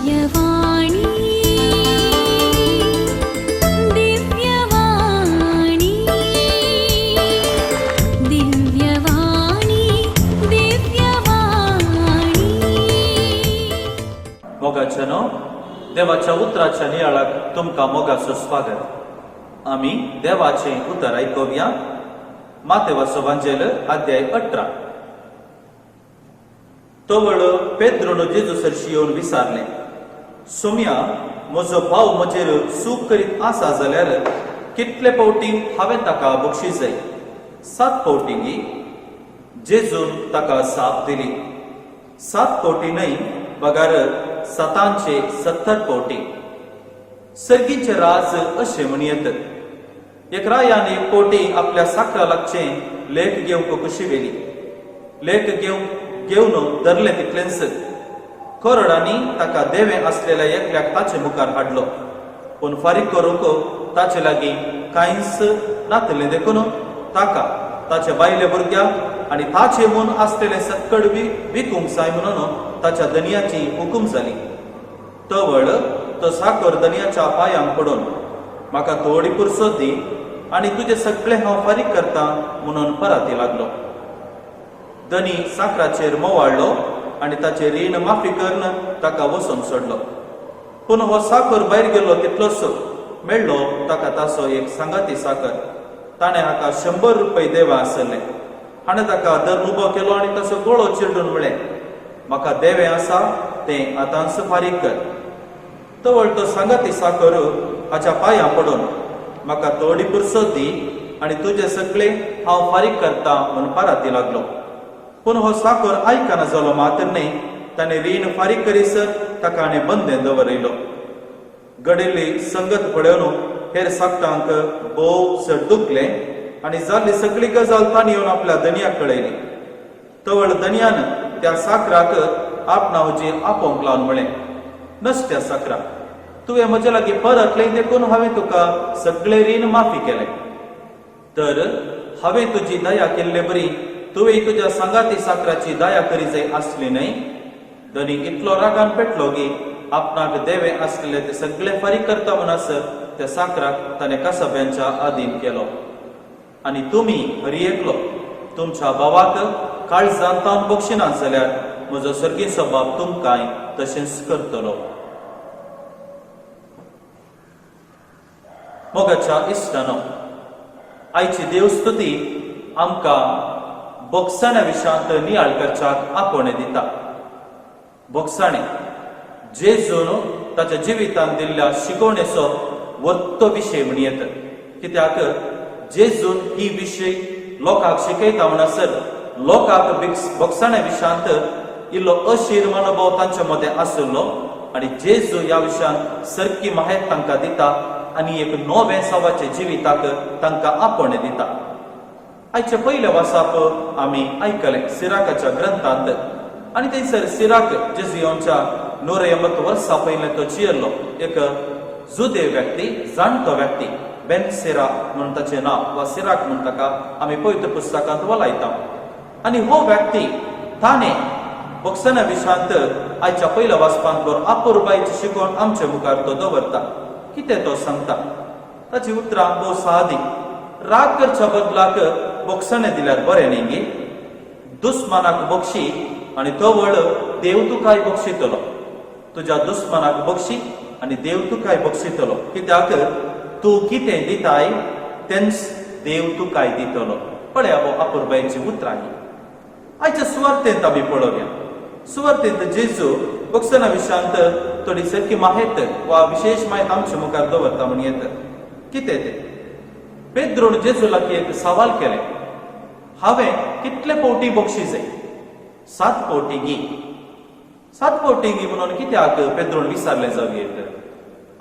दिव्यवाणी दिव्यवाणी दिव्यवाणी दिव्यवाणी मोगाचनो देवाच्या उतराच्या नियाळाक तुमकां मोगाचो स्वागत. आमी देवाचे उतर आयकुया. मातेवाचो वांजेल अध्याय 18. तवळ पेद्रोन जेजूसरशी येवन विचारले, सोम्या, म्हजो भाव म्हजेर सूख करीत आसा जाल्यार कितले फावटी हांवें ताका बक्षीस जाय? 7 फावटींगी? जेजून ताका साप दिली. 7 फावटी न्हय, बगार 70 फावटी. सर्गीचे राज अशें म्हणयत. एक रायान एक फावटी आपल्या साकरा लागचे लेख घेवंक कशी वेली. लेख घेवन धरले तितलेंच कोरडांनी ताका देवें आसलेल्या एकल्याक ताचे मुखार हाडलो. पूण फारीक करूंक ताचे लागीं कांयच नातलें देखून ताका ताच्या बायले भुरग्याक आनी ताचे म्हूण आसलेले सक्कड विकूंक जाय म्हणून ताच्या दनयाची हुकूम जाली. तवळ तो साकर दनयाच्या पांयांक पडून, म्हाका थोडी पुरसत दी आनी तुजे सगळे हांव फारीक करता म्हणून पराती लागलो. दनी साकराचेर मोवाळलो आनी ताचे रीण माफी करून ताका वचून सोडलो. पूण हो साकर भायर गेलो तितलोच मेळ्ळो ताका ताचो एक सांगाती साकर. ताणें हाका 100 रुपये देवा आसले. हाणें ताका धरून उबो केलो आनी ताचो गोळो चिरडून म्हळें, म्हाका देवें आसा तें आतांच फारीक कर. तवळ तो सांगाती साकर हाच्या पांयां पडून, म्हाका थोडी पुरसत दी आनी तुजे सगळे हांव फारीक करता म्हूण पाराती लागलो. पूण हो साकर आयकना जालो. मातन्ने ताणें रीण फारीक करीसर ताका आनी बंदें दवरयलो. घडिल्ली संगत पळोवन हेर साकटांक भोव चड दुखलें आनी जाल्ली सगळी गजाल ताणी येवन आपल्या दनयाक कळयली. तवळ दनयान त्या साकराक आपणा हुजीर आपोवंक लावन म्हळें, नश्ट्या साकरा, तुवें म्हजे लागीं परतलें देखून हांवें तुका सगळें रीण माफी केलें. तर हांवें तुजी दया केल्ले बरी तुवें तुज्या सांगाती साकराची दया करी जाय आसली न्हय? दनी इतलो रागान पेटलो की आपणाक देवें आसलेले ते सगळे फारीक करता म्हणसर त्या साकराक ताणें कासाब्यांच्या आदीन केलो. आनी तुमी हरी एकलो तुमच्या भावाक काळजांत तावन बक्षिनात जाल्यार म्हजो सर्गीचो बाप तुमकांय तशेंच करतलो. मोगाच्या इश्टानो, आयची देवस्तुती आमकां बोगसाण्या विशयांत नियाळ करच्याक आपोवणें दिता. बोगसाणें जेजून ताच्या जिवितांत दिल्ल्या शिकवणेचो वर्तो विशय म्हणयत. कित्याक जेजून ही विशय लोकांक शिकयता म्हणसर लोकांक बोगसाण्या विशयांत इल्लो अशीर मनोभाव तांचे मदें आसलो आनी जेजू ह्या विशयांत सारकी माहिती तांकां दिता आनी एक नवे सवाचे जिविताक तांकां आपोवणें दिता. आयचे पयले वासाप आमी आयकलें सिराकाच्या ग्रंथांत. आनी थंयसर सिराक जेजुयांच्या 180 वर्सां पयलें तो जियेल्लो एक जुदे व्यक्ती, जाणटो व्यक्ती, बेन सिरा म्हणून ताचें नांव वा सिराक म्हणून ताका आमी पवित्र पुस्तकांत वलायता. आनी हो व्यक्ती ताणें बोगसाण्या विशयांत आयच्या पयल्या वाचपांत बरो आपुरबायेची शिकवण आमचे मुखार तो दवरता. कितें तो सांगता? ताची उतरां भोव सादी. राग करच्या बदलाक बोगसाणें दिल्यार बरें न्ही गे? दुस्मानाक बक्षी आनी तवळ देव तुकाय बक्षितलो. तुज्या दुस्मानाक बक्षी आनी देव तुकाय बक्षितलो. कित्याक तूं कितें दिताय तेंच देव तुकाय दितलो. पळया भोव आपुरबायेची उतरां ही. आयच्या सुवार्तेंत आमी पळोवया. सुवार्तेंत जेजू बोगसाण्या विशयांत थोडी सारकी माहिती वा विशेष माहिती आमच्या मुखार दवरता म्हणयत. कितें तें? पेद्रोन जेजू लागीं एक सवाल केलें, हांवें कितले फावटी बक्षीस जाय? 7 फावटींगी? 7 फावटींगी म्हणून कित्याक पेद्रोन विचारलें जावयेत?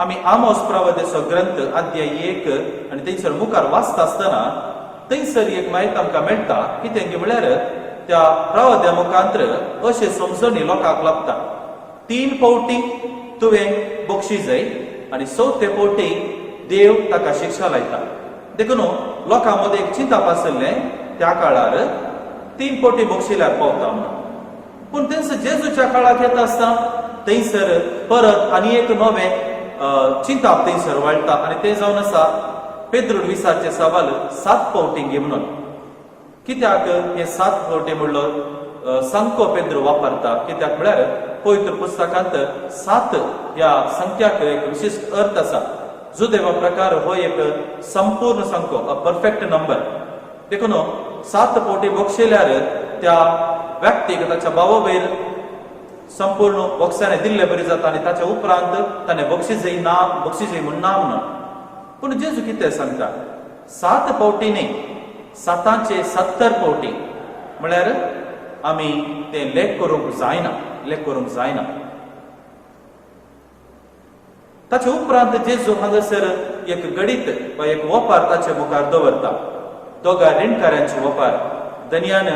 आमी आमोस प्रवादेचो ग्रंथ अध्याय 1 आनी थंयसर मुखार वाचता आसतना थंयसर एक माहिती आमकां मेळटा. कितें म्हळ्यार त्या प्रवाद्या मुखांतर अशें समजणी लोकांक लागता, 3 फावटी तुवें बक्षीस जाय आनी 4थ्या फावटी देव ताका शिक्षा लायता. देखून लोकां मदें एक चिंतप आसलें त्या काळार 3 फावटी बक्षिल्यार पावता म्हणून. पूण थंयसर जेजूच्या काळाक येता आसतना थंयसर परत आनी एक नवें चिंताप थंयसर वाळटा आनी तें जावन आसा पेद्रुड विसारचे सवाल 7 फावटी घे म्हणून. कित्याक हे 7 फावटी म्हणलो संको पेद्रू वापरता कित्याक म्हळ्यार पवित्र पुस्तकांत 7 ह्या संख्याक एक विशिष्ट अर्थ आसा. जुदेवा प्रकार हो एक संपूर्ण संख्यो, अ परफेक्ट नंबर. देखून 7 फावटी बक्षयल्यार त्या व्यक्तीक ताच्या भावा वयर संपूर्ण बक्षाने दिल्ले बरी जाता आनी ताच्या उपरांत ताणें बक्षिसय म्हूण ना म्हणून. पूण जेजू कितें सांगता, 7 फावटी न्ही, 7चे 70 फावटी म्हळ्यार आमी तें लेख करूंक जायना. ताचे उपरांत जेजू हांगासर एक गणित वा एक वपार ताचे मुखार दवरता. दोगा रीणकारांचे वपार. धन्यान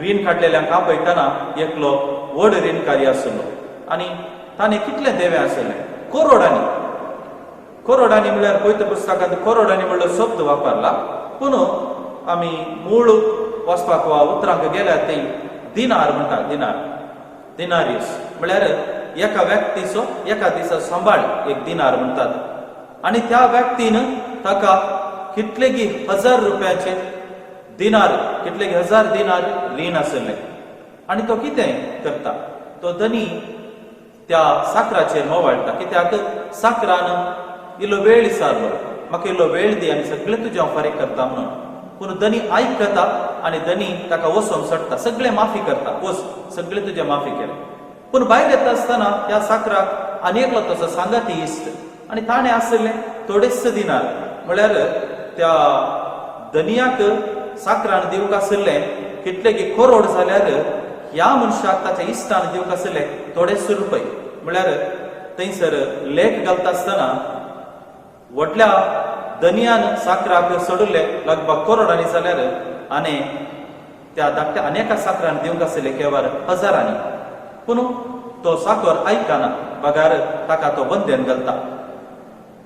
रीण काडलेल्यांक आपयतना एकलो व्हड रीणकारी आसलो आनी ताणें कितले देवे आसले, करोडांनी म्हळ्यार पवित्र पुस्तकांत करोडांनी म्हणलो शब्द वापरला. पूण आमी मूळ वचपाक वा उतरांक गेल्यार ते दिनार म्हणटा. दिनारियस म्हळ्यार एका व्यक्तीचो एका दिसा सांबाळ एक दिनार म्हणटात. आनी त्या व्यक्तीन ताका कितलेगी 1000 रुपयाचे दिनार, कितलेगी 1000 दिनार रीण आसले. आनी तो कितें करता, तो धनी त्या साकराचेर मोवाळटा. कित्याक साकरान इल्लो वेळ विचारलो, म्हाका इल्लो वेळ दी आनी सगळें तुजें हांव फारीक करता म्हणून. पूण धनी आयकता आनी धनी ताका वचोंक सोडटा, सगळें माफी करता, वच सगळें तुजें माफी केलें. पूण भायर येता आसतना त्या साकराक आनी एकलो तसो सांगाती इश्ट आनी ताणें आसले थोडेच दिनार. म्हळ्यार त्या धनियाक साकरान दिवंक आसले कितलेकी करोड जाल्यार ह्या मनशाक ताच्या इश्टान दिवंक आसले थोडेच रुपये. म्हळ्यार थंयसर लेख घालता आसतना व्हडल्या धनियान साकराक सोडले लगभग करोडांनी जाल्यार आनी त्या धाकट्या अनेका साकरान दिवंक आसले केवळ हजारांनी. पूण तो साकर आयकना, बगार ताका तो बंदेन घालता.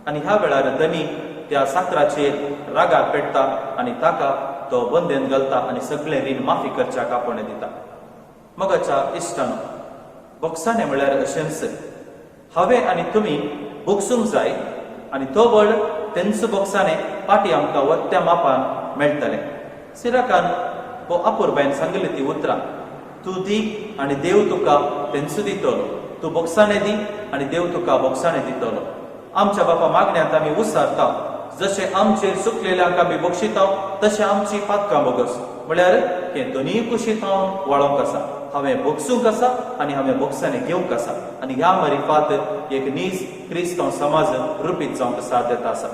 आनी ह्या वेळार धनी त्या साकराचेर रागार पेटता आनी ताका तो बंदेन घालता आनी सगळें रीण माफी करच्याक आपणे दिता. मगाच्या इश्टानो, बोक्साने म्हळ्यार अशेंच हांवें आनी तुमी बोगसूंक जाय आनी तो बळ तेंच बोक्साने पाटी आमकां वत्त्या मापान मेळटलें. सिराकान हो अपुरबायन सांगली ती उतरां, तूं दी आनी देव तुका तेंच दितलो. तूं बोक्साने दी आनी देव तुका बोक्साने दितलो. आमच्या बापा मागण्यांत आमी उसारता, जशें आमचेर चुकलेल्यांक आमी बक्षिता तशें आमची पातकां बोगस. म्हळ्यार हें दोनीय कुशीत हांव वळोंक आसा. हांवें बोगसूंक आसा आनी हांवें बोक्साने घेवंक आसा. आनी ह्या मारिफात एक नीज क्रिस्तांव समाज रुपीत जावंक साथ येता आसा.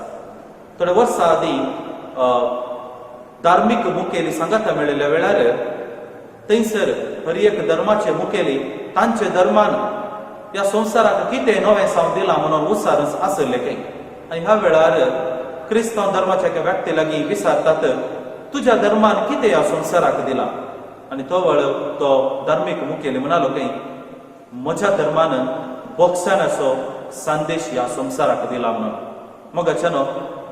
थोड्या वर्सां आदीं धार्मीक मुखेली सांगाता मेळिल्ल्या वेळार थंयसर हर एक धर्माचे मुखेली तांचे धर्मान ह्या संवसाराक कितें नवें साव दिलां म्हणून उसार आसले खंय. आनी ह्या वेळार क्रिस्तांव धर्माच्या एका व्यक्ती लागीं विचारतात, तुज्या धर्मान कितें ह्या संवसाराक दिलां. आनी तो वेळ तो धार्मीक मुखेली म्हणालो खंय, म्हज्या धर्मान बोक्सानाचो संदेश ह्या संवसाराक दिला म्हणून. मगाच्यानो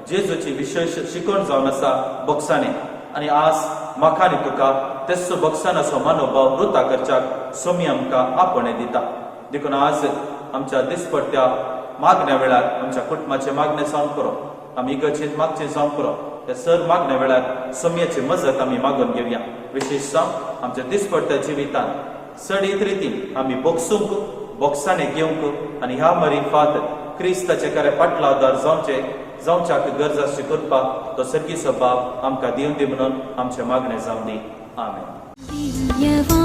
जेजूची विशेष शिकवण जावन आसा बोक्साने. आनी आज म्हाका आनी तुका तेच बोक्सानाचो मनोभाव वृता करच्याक सोमी आमकां आपणे दिता. देखून आज आमच्या दिसपट्ट्या मागण्या वेळार आमच्या कुटुंबाचे मागणे जावन पुरो, आमी इगर्जेंत मागचे जावन पुरो, त्या सर मागण्या वेळार सोम्याची मजत आमी मागून घेवया. विशेशतः आमच्या दिसपट्ट्या जिवितांत सडीत रितीन आमी बोगसूंक, बोक्साने घेवंक आनी ह्या मरिफात क्रिस्ताचे खरे पाटलादार जावच्याक गरज करपाक तो सर्गीचो बाब आमकां दिवन दी म्हणून आमचे मागणे जावन दी. आमेन.